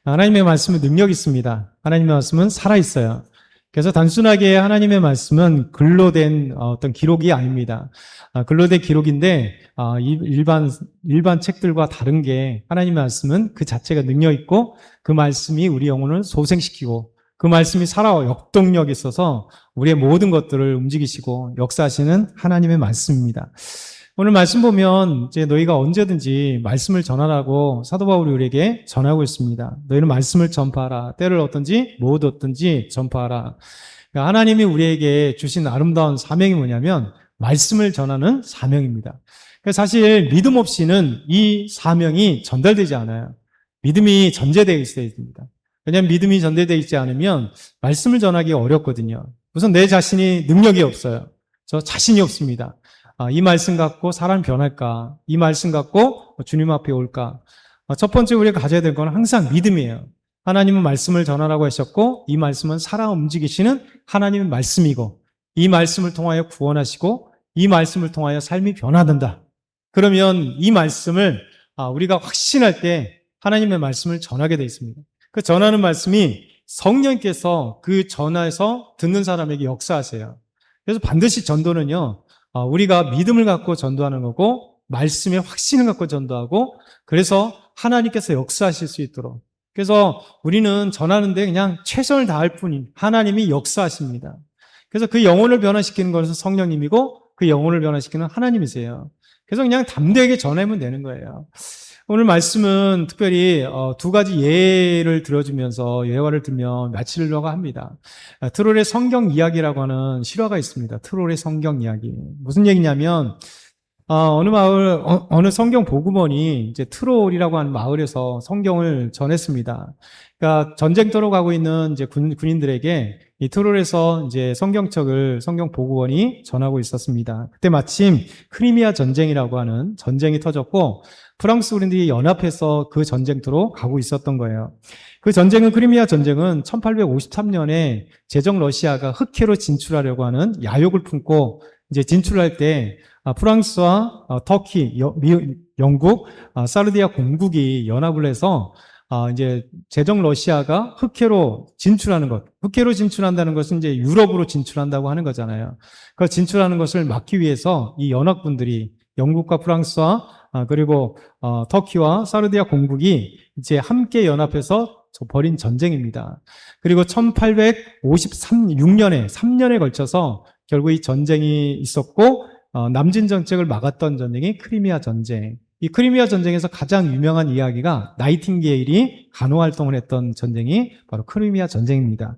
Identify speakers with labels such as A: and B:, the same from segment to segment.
A: 하나님의 말씀은 능력이 있습니다. 하나님의 말씀은 살아있어요. 그래서 단순하게 하나님의 말씀은 글로 된 어떤 기록이 아닙니다. 글로 된 기록인데 일반 책들과 다른 게 하나님의 말씀은 그 자체가 능력 있고 그 말씀이 우리 영혼을 소생시키고 그 말씀이 살아와 역동력이 있어서 우리의 모든 것들을 움직이시고 역사하시는 하나님의 말씀입니다. 오늘 말씀 보면 이제 너희가 언제든지 말씀을 전하라고 사도 바울이 우리에게 전하고 있습니다. 너희는 말씀을 전파하라. 때를 얻든지 못 얻든지 전파하라. 그러니까 하나님이 우리에게 주신 아름다운 사명이 뭐냐면 말씀을 전하는 사명입니다. 그러니까 사실 믿음 없이는 이 사명이 전달되지 않아요. 믿음이 전제되어 있어야 됩니다. 왜냐하면 믿음이 전제되어 있지 않으면 말씀을 전하기 어렵거든요. 우선 내 자신이 능력이 없어요. 저 자신이 없습니다. 이 말씀 갖고 사람 변할까? 이 말씀 갖고 주님 앞에 올까? 첫 번째 우리가 가져야 될 건 항상 믿음이에요. 하나님은 말씀을 전하라고 하셨고 이 말씀은 살아 움직이시는 하나님의 말씀이고 이 말씀을 통하여 구원하시고 이 말씀을 통하여 삶이 변화된다. 그러면 이 말씀을 우리가 확신할 때 하나님의 말씀을 전하게 되어 있습니다. 그 전하는 말씀이 성령께서 그 전하에서 듣는 사람에게 역사하세요. 그래서 반드시 전도는요. 우리가 믿음을 갖고 전도하는 거고 말씀의 확신을 갖고 전도하고 그래서 하나님께서 역사하실 수 있도록 그래서 우리는 전하는데 그냥 최선을 다할 뿐인 하나님이 역사하십니다. 그래서 그 영혼을 변화시키는 것은 성령님이고 그 영혼을 변화시키는 하나님이세요. 그래서 그냥 담대하게 전하면 되는 거예요. 오늘 말씀은 특별히 두 가지 예를 들어주면서 예화를 들면 마치려고 합니다. 트롤의 성경 이야기라고 하는 실화가 있습니다. 트롤의 성경 이야기. 무슨 얘기냐면 어느 성경 보구먼이 이제 트롤이라고 하는 마을에서 성경을 전했습니다. 그러니까 전쟁터로 가고 있는 이제 군인들에게 이 트롤에서 이제 성경 보구먼이 전하고 있었습니다. 그때 마침 크리미아 전쟁이라고 하는 전쟁이 터졌고 프랑스 군인들이 연합해서 그 전쟁터로 가고 있었던 거예요. 그 전쟁은 크리미아 전쟁은 1853년에 제정 러시아가 흑해로 진출하려고 하는 야욕을 품고 이제 진출할 때 프랑스와 터키, 영국, 사르디아 공국이 연합을 해서 이제 제정 러시아가 흑해로 진출하는 것. 흑해로 진출한다는 것은 이제 유럽으로 진출한다고 하는 거잖아요. 그 진출하는 것을 막기 위해서 이 연합군들이 영국과 프랑스와 그리고 터키와 사르디아 공국이 이제 함께 연합해서 벌인 전쟁입니다. 그리고 1856년에 3년에 걸쳐서 결국 이 전쟁이 있었고 남진 정책을 막았던 전쟁이 크리미아 전쟁. 이 크리미아 전쟁에서 가장 유명한 이야기가 나이팅게일이 간호활동을 했던 전쟁이 바로 크리미아 전쟁입니다.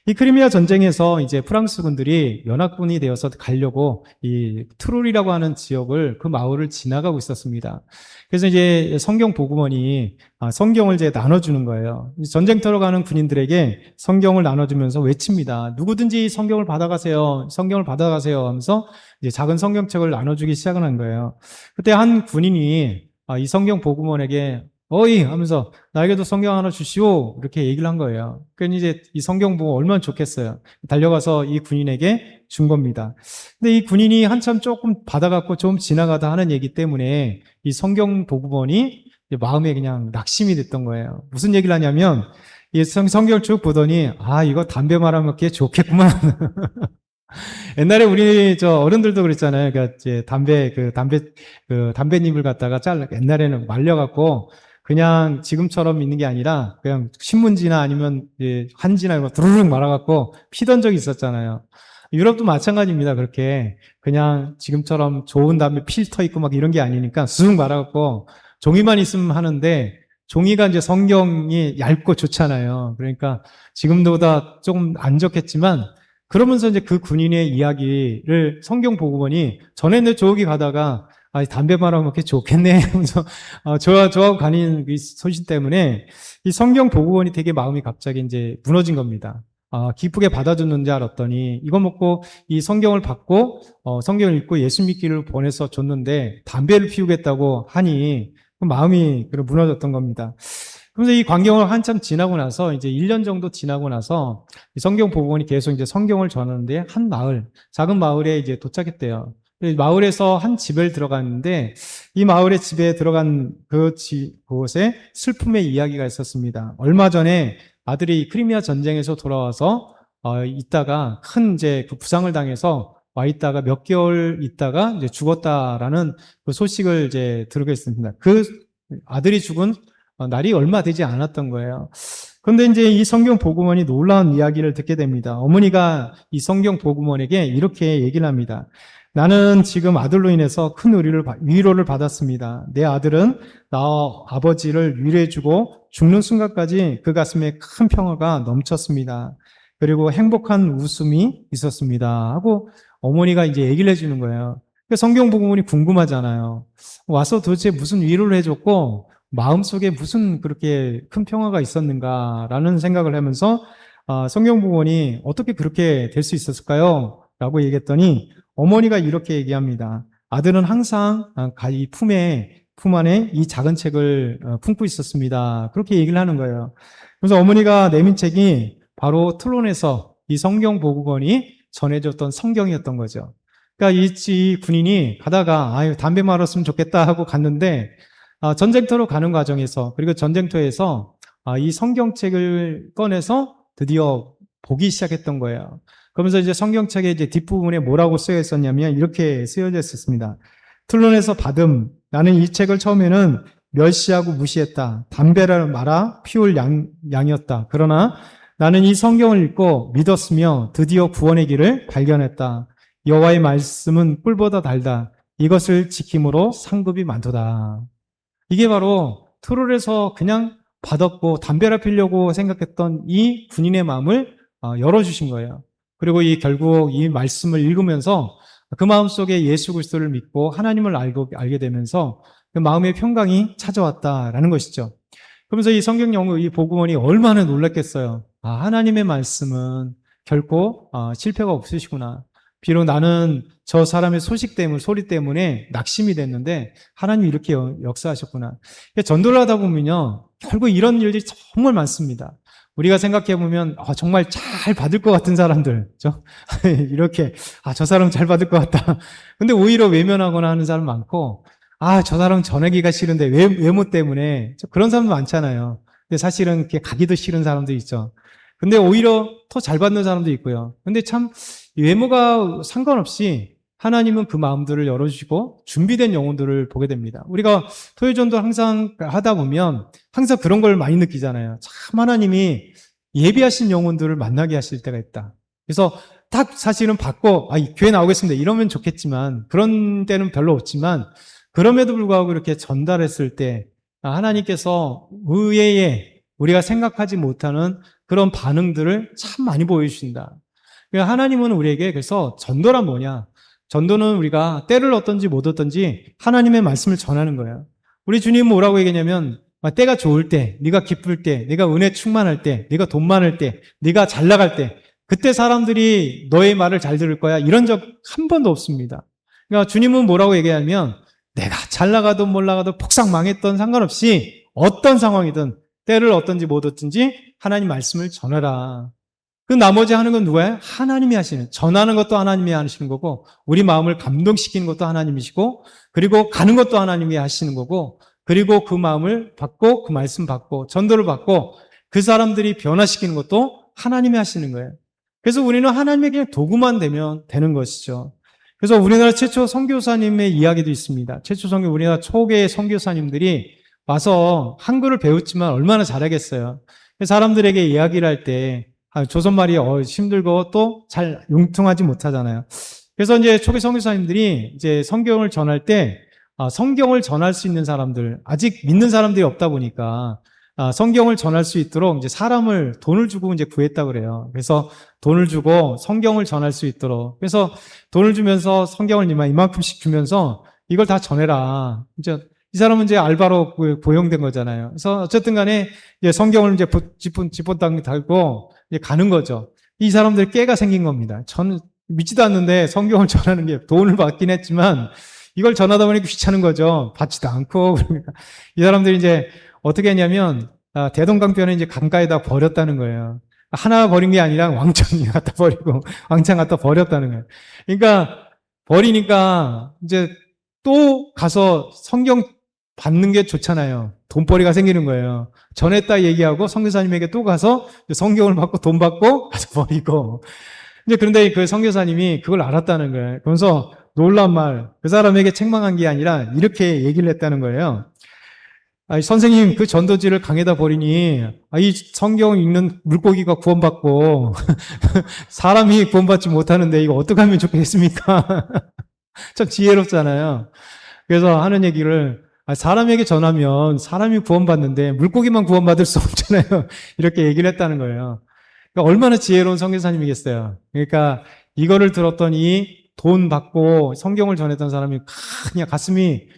A: 이 크리미아 전쟁에서 이제 프랑스 군들이 연합군이 되어서 가려고 이 트롤이라고 하는 지역을 그 마을을 지나가고 있었습니다. 그래서 이제 성경 보구먼이 성경을 이제 나눠주는 거예요. 전쟁터로 가는 군인들에게 성경을 나눠주면서 외칩니다. 누구든지 성경을 받아가세요. 성경을 받아가세요 하면서 이제 작은 성경책을 나눠주기 시작을 한 거예요. 그때 한 군인이 이 성경 보구먼에게 어이 하면서 나에게도 성경 하나 주시오 이렇게 얘기를 한 거예요. 그러니 이제 이 성경 보고 얼마나 좋겠어요. 달려가서 이 군인에게 준 겁니다. 근데 이 군인이 한참 조금 받아갖고 좀 지나가다 하는 얘기 때문에 이 성경 보구먼이 마음에 그냥 낙심이 됐던 거예요. 무슨 얘기를 하냐면 이 성경을 쭉 보더니 이거 담배 말아먹기에 좋겠구만. 옛날에 우리 어른들도 그랬잖아요. 그러니까 이제 담배잎을 갖다가 옛날에는 말려갖고 그냥 지금처럼 있는 게 아니라 그냥 신문지나 아니면 한지나 이거 두루룩 말아갖고 피던 적이 있었잖아요. 유럽도 마찬가지입니다. 그렇게 그냥 지금처럼 좋은 담배 필터 있고 막 이런 게 아니니까 쑥 말아갖고 종이만 있으면 하는데 종이가 이제 성경이 얇고 좋잖아요. 그러니까 지금보다 조금 안 좋겠지만 그러면서 이제 그 군인의 이야기를 성경 보고보니 전에 저기 가다가 담배 말아먹기 좋겠네 하면서 저하고 가는 이 소신 때문에 이 성경 보고보니 되게 마음이 갑자기 이제 무너진 겁니다. 기쁘게 받아주는 줄 알았더니 이거 먹고 이 성경을 받고 성경을 읽고 예수 믿기를 보내서 줬는데 담배를 피우겠다고 하니 마음이 무너졌던 겁니다. 그래서 이 광경을 한참 지나고 나서 이제 1년 정도 지나고 나서 이 성경 보고보니 계속 이제 성경을 전하는데 한 마을, 작은 마을에 이제 도착했대요. 마을에서 한 집에 들어갔는데 이 마을의 집에 들어간 그곳에 슬픔의 이야기가 있었습니다. 얼마 전에 아들이 크리미아 전쟁에서 돌아와서 있다가 큰 이제 그 부상을 당해서 와 있다가 몇 개월 있다가 이제 죽었다라는 그 소식을 이제 들게 했습니다. 그 아들이 죽은 날이 얼마 되지 않았던 거예요. 그런데 이제 이 성경 복음원이 놀라운 이야기를 듣게 됩니다. 어머니가 이 성경 복음원에게 이렇게 얘기를 합니다. 나는 지금 아들로 인해서 큰 위로를 받았습니다. 내 아들은 나와 아버지를 위로해주고 죽는 순간까지 그 가슴에 큰 평화가 넘쳤습니다. 그리고 행복한 웃음이 있었습니다. 하고 어머니가 이제 얘기를 해주는 거예요. 성경 복음원이 궁금하잖아요. 와서 도대체 무슨 위로를 해줬고 마음속에 무슨 그렇게 큰 평화가 있었는가라는 생각을 하면서 성경 복음원이 어떻게 그렇게 될 수 있었을까요? 라고 얘기했더니 어머니가 이렇게 얘기합니다. 아들은 항상 이 품 안에 이 작은 책을 품고 있었습니다. 그렇게 얘기를 하는 거예요. 그래서 어머니가 내민 책이 바로 트론에서 이 성경 복음원이 전해줬던 성경이었던 거죠. 그러니까 이 군인이 가다가 담배 말았으면 좋겠다 하고 갔는데 전쟁터로 가는 과정에서 그리고 전쟁터에서 이 성경책을 꺼내서 드디어 보기 시작했던 거예요. 그러면서 이제 성경책의 이제 뒷부분에 뭐라고 쓰여 있었냐면 이렇게 쓰여져 있었습니다. 틀론에서 받음. 나는 이 책을 처음에는 멸시하고 무시했다. 담배를 말아 피울 양이었다. 그러나 나는 이 성경을 읽고 믿었으며 드디어 구원의 길을 발견했다. 여호와의 말씀은 꿀보다 달다. 이것을 지킴으로 상급이 많도다. 이게 바로 트롤에서 그냥 받았고 담배를 피려고 생각했던 이 군인의 마음을 열어주신 거예요. 그리고 결국 이 말씀을 읽으면서 그 마음속에 예수 그리스도를 믿고 하나님을 알게 되면서 그 마음의 평강이 찾아왔다라는 것이죠. 그러면서 이 성경 연구, 이 복음원이 얼마나 놀랐겠어요. 하나님의 말씀은 결코 실패가 없으시구나. 비록 나는 저 사람의 소리 때문에 낙심이 됐는데 하나님이 이렇게 역사하셨구나. 전도를 하다 보면요, 결국 이런 일들이 정말 많습니다. 우리가 생각해보면 정말 잘 받을 것 같은 사람들, 그렇죠? 이렇게 저 사람 잘 받을 것 같다. 근데 오히려 외면하거나 하는 사람 많고 저 사람 전하기가 싫은데 외모 때문에 그런 사람도 많잖아요. 근데 사실은 이렇게 가기도 싫은 사람도 있죠. 근데 오히려 더 잘 받는 사람도 있고요. 근데 참 외모가 상관없이 하나님은 그 마음들을 열어주시고 준비된 영혼들을 보게 됩니다. 우리가 토요전도 항상 하다 보면 항상 그런 걸 많이 느끼잖아요. 참 하나님이 예비하신 영혼들을 만나게 하실 때가 있다. 그래서 딱 사실은 받고 교회 나오겠습니다 이러면 좋겠지만 그런 때는 별로 없지만 그럼에도 불구하고 이렇게 전달했을 때 하나님께서 의외의 우리가 생각하지 못하는 그런 반응들을 참 많이 보여주신다. 하나님은 우리에게 그래서 전도란 뭐냐? 전도는 우리가 때를 얻든지 못 얻든지 하나님의 말씀을 전하는 거예요. 우리 주님은 뭐라고 얘기하냐면 때가 좋을 때, 네가 기쁠 때, 네가 은혜 충만할 때, 네가 돈 많을 때, 네가 잘 나갈 때 그때 사람들이 너의 말을 잘 들을 거야. 이런 적 한 번도 없습니다. 그러니까 주님은 뭐라고 얘기하냐면 내가 잘 나가든 못 나가든 폭삭 망했던 상관없이 어떤 상황이든 때를 얻든지 못 얻든지 하나님 말씀을 전하라. 그 나머지 하는 건 누가요? 하나님이 하시는. 전하는 것도 하나님이 하시는 거고 우리 마음을 감동시키는 것도 하나님이시고 그리고 가는 것도 하나님이 하시는 거고 그리고 그 마음을 받고 그 말씀 받고 전도를 받고 그 사람들이 변화시키는 것도 하나님이 하시는 거예요. 그래서 우리는 하나님에게 도구만 되면 되는 것이죠. 그래서 우리나라 최초 선교사님의 이야기도 있습니다. 우리나라 초기의 선교사님들이 와서 한글을 배웠지만 얼마나 잘하겠어요. 사람들에게 이야기를 할 때 조선 말이 힘들고 또 잘 융통하지 못하잖아요. 그래서 이제 초기 선교사님들이 이제 성경을 전할 때 성경을 전할 수 있는 사람들, 아직 믿는 사람들이 없다 보니까 성경을 전할 수 있도록 이제 돈을 주고 이제 구했다고 그래요. 그래서 돈을 주고 성경을 전할 수 있도록. 그래서 돈을 주면서 성경을 이만큼씩 주면서 이걸 다 전해라. 이제 이 사람은 이제 알바로 고용된 거잖아요. 그래서 어쨌든 간에 이제 성경을 이제 집본당 달고 이제 가는 거죠. 이 사람들 깨가 생긴 겁니다. 저는 믿지도 않는데 성경을 전하는 게 돈을 받긴 했지만 이걸 전하다 보니 귀찮은 거죠. 받지도 않고. 그러니까 이 사람들이 이제 어떻게 했냐면 대동강변에 이제 강가에다 버렸다는 거예요. 하나 버린 게 아니라 왕창 갖다 버리고 왕창 갖다 버렸다는 거예요. 그러니까 버리니까 이제 또 가서 성경 받는 게 좋잖아요. 돈벌이가 생기는 거예요. 전했다 얘기하고 선교사님에게 또 가서 성경을 받고 돈 받고 가서 버리고. 이제 그런데 그 선교사님이 그걸 알았다는 거예요. 그러면서 놀라운 말, 그 사람에게 책망한 게 아니라 이렇게 얘기를 했다는 거예요. 선생님, 그 전도지를 강에다 버리니, 이 성경 읽는 물고기가 구원받고, 사람이 구원받지 못하는데 이거 어떻게 하면 좋겠습니까? 참 지혜롭잖아요. 그래서 하는 얘기를, 사람에게 전하면 사람이 구원받는데 물고기만 구원받을 수 없잖아요. 이렇게 얘기를 했다는 거예요. 그러니까 얼마나 지혜로운 선교사님이겠어요. 그러니까 이거를 들었더니 돈 받고 성경을 전했던 사람이 그냥 가슴이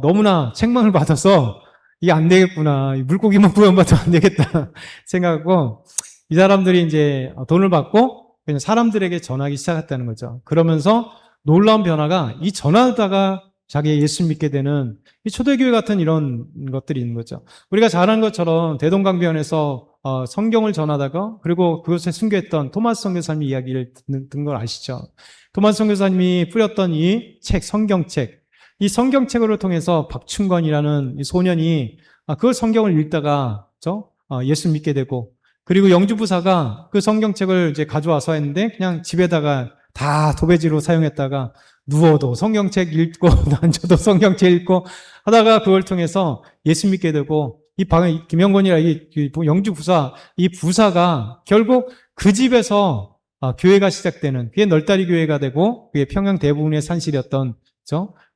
A: 너무나 책망을 받아서 이게 안 되겠구나. 물고기만 구원받으면 안 되겠다 생각하고 이 사람들이 이제 돈을 받고 그냥 사람들에게 전하기 시작했다는 거죠. 그러면서 놀라운 변화가 이 전하다가 자기 예수 믿게 되는 이 초대교회 같은 이런 것들이 있는 거죠. 우리가 잘 아는 것처럼 대동강변에서 성경을 전하다가 그리고 그것에 순교했던 토마스 선교사님 이야기를 듣는 걸 아시죠? 토마스 선교사님이 뿌렸던 이 책, 성경책, 이 성경책을 통해서 박충건이라는 이 소년이 그 성경을 읽다가 예수 믿게 되고 그리고 영주부사가 그 성경책을 이제 가져와서 했는데 그냥 집에다가 다 도배지로 사용했다가 누워도 성경책 읽고 앉아도 성경책 읽고 하다가 그걸 통해서 예수 믿게 되고 김영건이라 이 영주부사 이 부사가 결국 그 집에서 교회가 시작되는 그게 널다리 교회가 되고 그게 평양 대부분의 산실이었던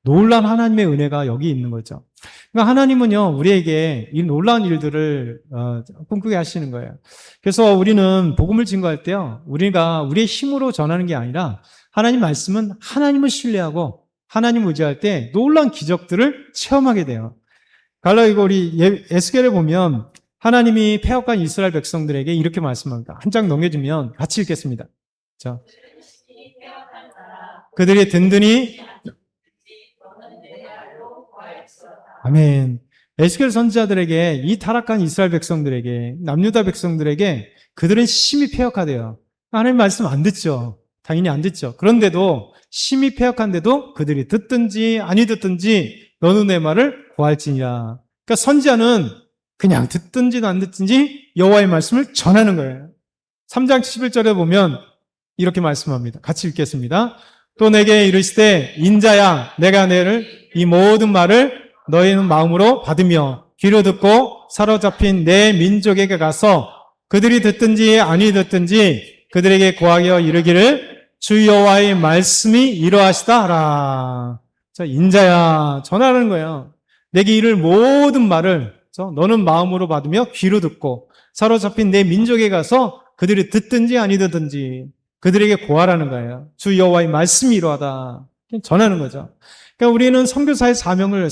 A: 놀라운 하나님의 은혜가 여기 있는 거죠. 그러니까 하나님은요 우리에게 이 놀라운 일들을 꿈꾸게 하시는 거예요. 그래서 우리는 복음을 증거할 때요 우리가 우리의 힘으로 전하는 게 아니라 하나님 말씀은 하나님을 신뢰하고 하나님 의지할 때 놀라운 기적들을 체험하게 돼요. 갈라디아 우리 에스겔을 보면 하나님이 패역한 이스라엘 백성들에게 이렇게 말씀합니다. 한 장 넘겨주면 같이 읽겠습니다. 자, 그들이 든든히 아멘. 에스겔 선지자들에게 이 타락한 이스라엘 백성들에게 남유다 백성들에게 그들은 심히 패역하대요. 하나님 말씀 안 듣죠. 당연히 안 듣죠. 그런데도 심히 패역한데도 그들이 듣든지 아니 듣든지 너는 내 말을 구할지니라. 그러니까 선지자는 그냥 듣든지도 안 듣든지 여호와의 말씀을 전하는 거예요. 3장 11절에 보면 이렇게 말씀합니다. 같이 읽겠습니다. 또 내게 이르시되 인자야 내가 너를 이 모든 말을 너희는 마음으로 받으며 귀로 듣고 사로잡힌 내 민족에게 가서 그들이 듣든지 아니 듣든지 그들에게 고하여 이르기를 주 여호와의 말씀이 이러하시다 하라. 자, 인자야 전하는 거예요. 내게 이를 모든 말을 너는 마음으로 받으며 귀로 듣고 사로잡힌 내 민족에 가서 그들이 듣든지 아니 듣든지 그들에게 고하라는 거예요. 주 여호와의 말씀이 이러하다. 전하는 거죠. 그러니까 우리는 선교사의 사명을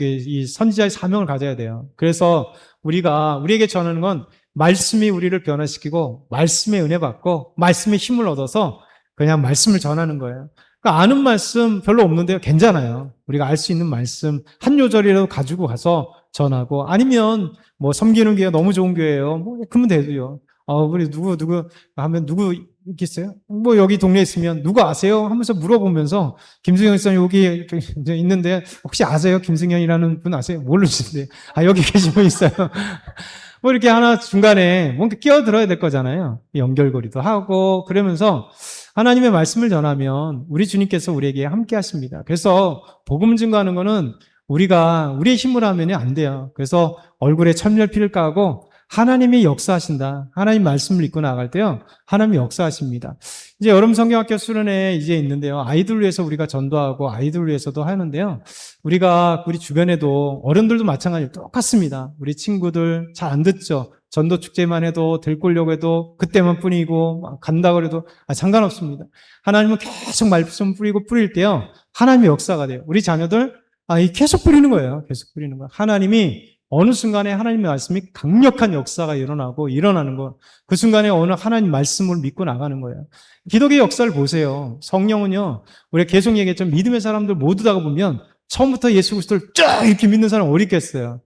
A: 이 선지자의 사명을 가져야 돼요. 그래서 우리에게 전하는 건 말씀이 우리를 변화시키고 말씀의 은혜 받고 말씀의 힘을 얻어서 그냥 말씀을 전하는 거예요. 그러니까 아는 말씀 별로 없는데요. 괜찮아요. 우리가 알 수 있는 말씀 한 요절이라도 가지고 가서 전하고 아니면 뭐 섬기는 교회가 너무 좋은 교회예요. 뭐 그러면 되고요. 우리 누구 하면 누구 있겠어요? 뭐 여기 동네에 있으면 누구 아세요? 하면서 물어보면서 김승현 씨는 여기 있는데 혹시 아세요? 김승현이라는 분 아세요? 모르시는데 여기 계신 분 있어요. 뭐 이렇게 하나 중간에 뭔가 끼어들어야 될 거잖아요. 연결고리도 하고 그러면서 하나님의 말씀을 전하면 우리 주님께서 우리에게 함께 하십니다. 그래서 복음 증거하는 거는 우리가 우리의 힘으로 하면 안 돼요. 그래서 얼굴에 천멸피를 까고 하나님이 역사하신다. 하나님 말씀을 읽고 나갈 때요. 하나님이 역사하십니다. 이제 여름 성경학교 수련회 이제 있는데요. 아이들 위해서 우리가 전도하고 아이들 위해서도 하는데요. 우리 주변에도 어른들도 마찬가지로 똑같습니다. 우리 친구들 잘 안 듣죠. 전도 축제만 해도 들고려고 해도 그때만 뿐이고 간다고 해도 상관없습니다. 하나님은 계속 말씀 뿌릴 때요. 하나님의 역사가 돼요. 우리 자녀들 계속 뿌리는 거예요. 계속 뿌리는 거예요. 하나님이 어느 순간에 하나님의 말씀이 강력한 역사가 일어나는 거. 그 순간에 어느 하나님 말씀을 믿고 나가는 거예요. 기독의 역사를 보세요. 성령은요. 우리가 계속 얘기했죠. 믿음의 사람들 모두 다가 보면 처음부터 예수 그리스도를 쫙 이렇게 믿는 사람 어디 있겠어요.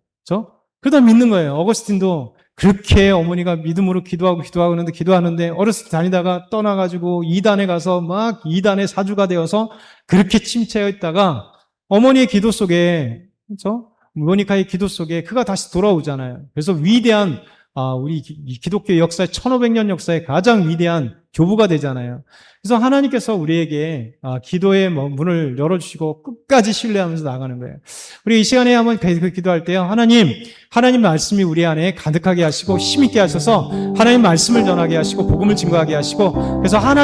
A: 그러다 믿는 거예요. 어거스틴도 그렇게 어머니가 믿음으로 기도하는데 어렸을 때 다니다가 떠나가지고 이단에 가서 막 이단의 사주가 되어서 그렇게 침체해 있다가 어머니의 기도 속에, 그렇죠? 모니카의 기도 속에 그가 다시 돌아오잖아요. 그래서 위대한, 우리 기독교 역사의 1500년 역사의 가장 위대한 교부가 되잖아요. 그래서 하나님께서 우리에게 기도의 문을 열어주시고 끝까지 신뢰하면서 나가는 거예요. 우리 이 시간에 한번 기도할 때요. 하나님 말씀이 우리 안에 가득하게 하시고 힘있게 하셔서 하나님 말씀을 전하게 하시고 복음을 증거하게 하시고, 그래서